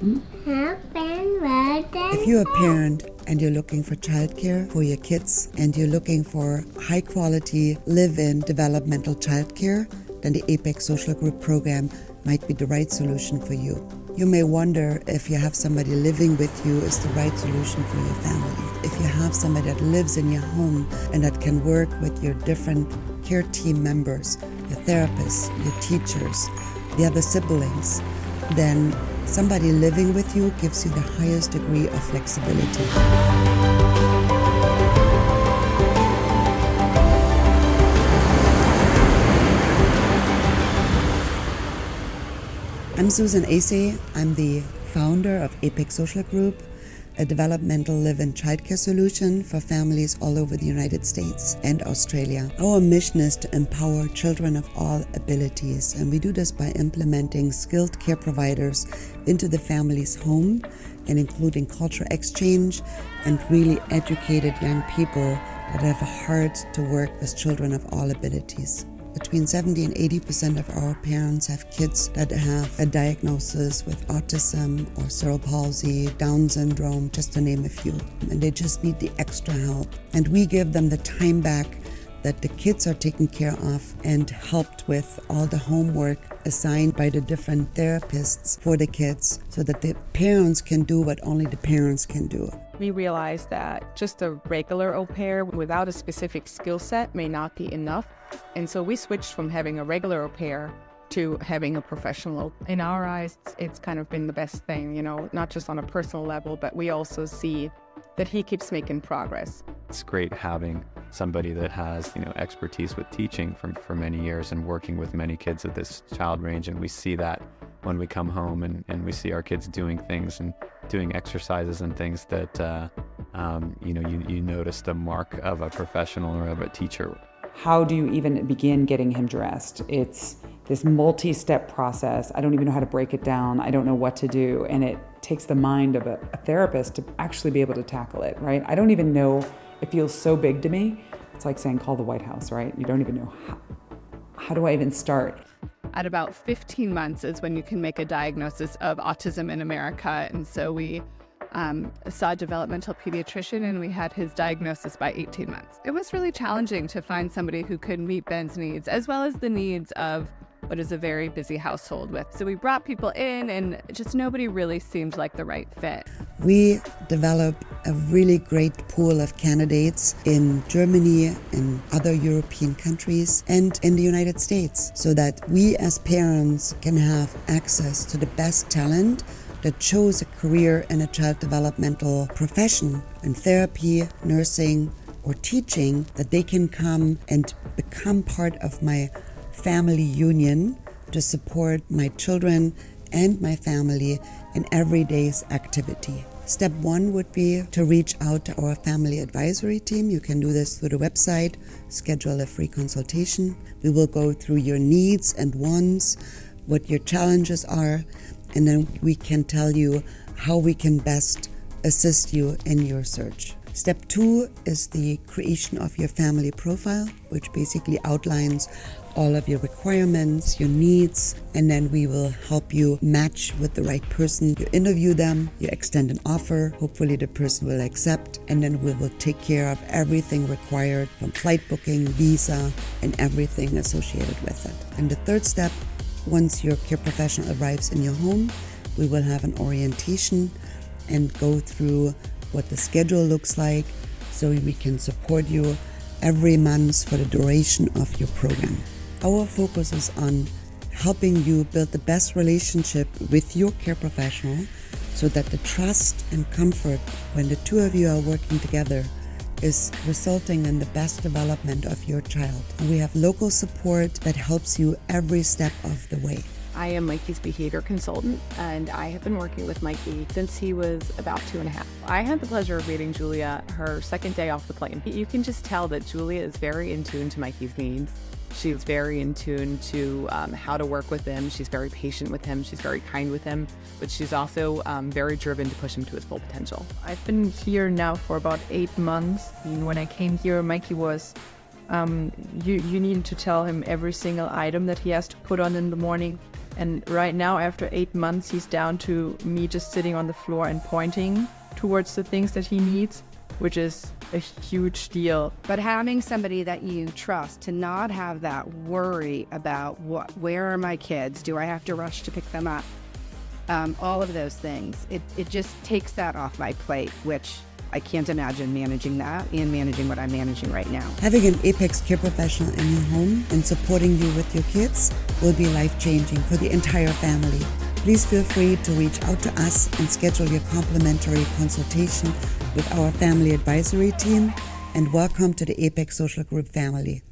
If you're a parent and you're looking for childcare for your kids and you're looking for high quality live-in developmental childcare, then the Apex Social Group program might be the right solution for you. You may wonder if you have somebody living with you is the right solution for your family. If you have somebody that lives in your home and that can work with your different care team members, your therapists, your teachers, the other siblings, then somebody living with you gives you the highest degree of flexibility. I'm Susan Acey. I'm the founder of Apex Social Group, a developmental live-in childcare solution for families all over the United States and Australia. Our mission is to empower children of all abilities, and we do this by implementing skilled care providers into the family's home and including culture exchange and really educated young people that have a heart to work with children of all abilities. Between 70 and 80% of our parents have kids that have a diagnosis with autism or cerebral palsy, Down syndrome, just to name a few. And they just need the extra help. And we give them the time back that the kids are taken care of and helped with all the homework assigned by the different therapists for the kids so that the parents can do what only the parents can do. We realized that just a regular au pair without a specific skill set may not be enough. And so we switched from having a regular au pair to having a professional. In our eyes, it's kind of been the best thing, not just on a personal level, but we also see that he keeps making progress. It's great having somebody that has, expertise with teaching for many years and working with many kids at this child range. And we see that when we come home and we see our kids doing things and doing exercises and things that, you notice the mark of a professional or of a teacher. How do you even begin getting him dressed? It's this multi-step process. I don't even know how to break it down. I don't know what to do. And it takes the mind of a therapist to actually be able to tackle it, right? I don't even know. It feels so big to me. It's like saying, call the White House, right? You don't even know how do I even start? At about 15 months is when you can make a diagnosis of autism in America. And so we saw a developmental pediatrician and we had his diagnosis by 18 months. It was really challenging to find somebody who could meet Ben's needs as well as the needs of what is a very busy household with. So we brought people in and just nobody really seemed like the right fit. We developed a really great pool of candidates in Germany and other European countries and in the United States so that we as parents can have access to the best talent that chose a career in a child developmental profession, in therapy, nursing, or teaching, that they can come and become part of my family union to support my children and my family in every day's activity. Step one would be to reach out to our family advisory team. You can do this through the website, schedule a free consultation. We will go through your needs and wants, what your challenges are, and then we can tell you how we can best assist you in your search. Step two is the creation of your family profile, which basically outlines all of your requirements, your needs, and then we will help you match with the right person. You interview them, you extend an offer, hopefully the person will accept, and then we will take care of everything required from flight booking, visa, and everything associated with it. And the third step, once your care professional arrives in your home, we will have an orientation and go through what the schedule looks like so we can support you every month for the duration of your program. Our focus is on helping you build the best relationship with your care professional so that the trust and comfort when the two of you are working together is resulting in the best development of your child. And we have local support that helps you every step of the way. I am Mikey's behavior consultant, and I have been working with Mikey since he was about 2.5. I had the pleasure of meeting Julia her second day off the plane. You can just tell that Julia is very in tune to Mikey's needs. She's very in tune to how to work with him. She's very patient with him. She's very kind with him, but she's also very driven to push him to his full potential. I've been here now for about 8 months. When I came here, Mikey was, you needed to tell him every single item that he has to put on in the morning. And right now, after 8 months, he's down to me just sitting on the floor and pointing towards the things that he needs, which is a huge deal. But having somebody that you trust, to not have that worry about where are my kids? Do I have to rush to pick them up? All of those things. It just takes that off my plate, which I can't imagine managing that and managing what I'm managing right now. Having an Apex care professional in your home and supporting you with your kids will be life-changing for the entire family. Please feel free to reach out to us and schedule your complimentary consultation with our family advisory team, and welcome to the Apex Social Group family.